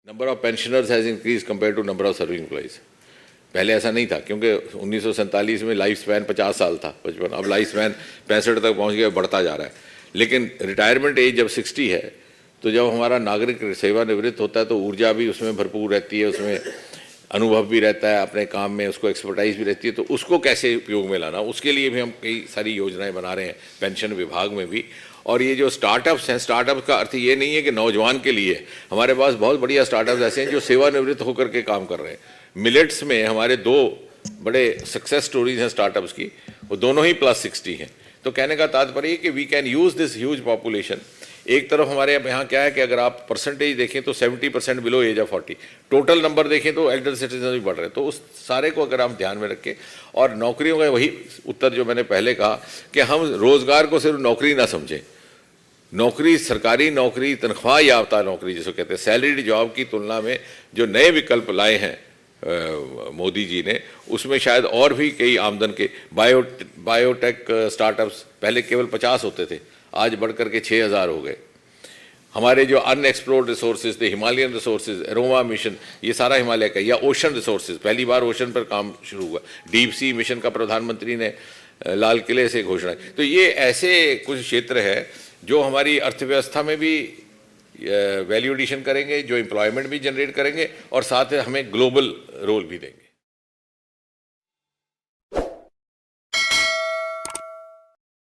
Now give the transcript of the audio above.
Number of pensioners has increase compare to number of serving employees. पहले ऐसा नहीं था क्योंकि 1947 में लाइफ स्पैन 50 साल था, 55। अब लाइफ स्पैन 65 तक पहुंच गया, बढ़ता जा रहा है। लेकिन रिटायरमेंट एज जब 60 है तो जब हमारा नागरिक सेवानिवृत्त होता है तो ऊर्जा भी उसमें भरपूर रहती है, उसमें अनुभव भी रहता है अपने काम में, उसको एक्सपर्टाइज भी रहती है। तो उसको कैसे उपयोग में लाना, उसके लिए भी हम कई सारी योजनाएं बना रहे हैं पेंशन विभाग में भी। और ये जो स्टार्टअप्स हैं, स्टार्टअप का अर्थ ये नहीं है कि नौजवान के लिए, हमारे पास बहुत बढ़िया स्टार्टअप्स ऐसे हैं जो सेवानिवृत्त होकर के काम कर रहे हैं। मिलेट्स में हमारे 2 बड़े सक्सेस स्टोरीज हैं स्टार्टअप्स की, वो दोनों ही +60 हैं। तो कहने का तात्पर्य कि we can use this huge population. एक तरफ हमारे यहाँ क्या है कि अगर आप परसेंटेज देखें तो 70% below age of 40, total number देखें तो एल्डर सिटीजन भी बढ़ रहे हैं। तो उस सारे को अगर हम ध्यान में रखें, और नौकरियों का वही उत्तर जो मैंने पहले कहा कि हम रोज़गार को सिर्फ नौकरी ना समझें। नौकरी, सरकारी नौकरी, तनख्वाह याफ्ता नौकरी जिसको कहते हैं, सैलरीड जॉब की तुलना में जो नए विकल्प लाए हैं मोदी जी ने, उसमें शायद और भी कई आमदन के बायोटेक स्टार्टअप्स पहले केवल 50 होते थे, आज बढ़कर के 6000 हो गए। हमारे जो अनएक्सप्लोर्ड रिसोर्सेज थे, हिमालयन रिसोर्सेज, एरोमा मिशन, ये सारा हिमालय का, या ओशन रिसोर्सेज, पहली बार ओशन पर काम शुरू हुआ। डीप सी मिशन का प्रधानमंत्री ने लाल किले से घोषणा की। तो ये ऐसे कुछ क्षेत्र है जो हमारी अर्थव्यवस्था में भी वैल्यू एडिशन करेंगे, जो एम्प्लॉयमेंट भी जनरेट करेंगे और साथ में हमें ग्लोबल रोल भी देंगे।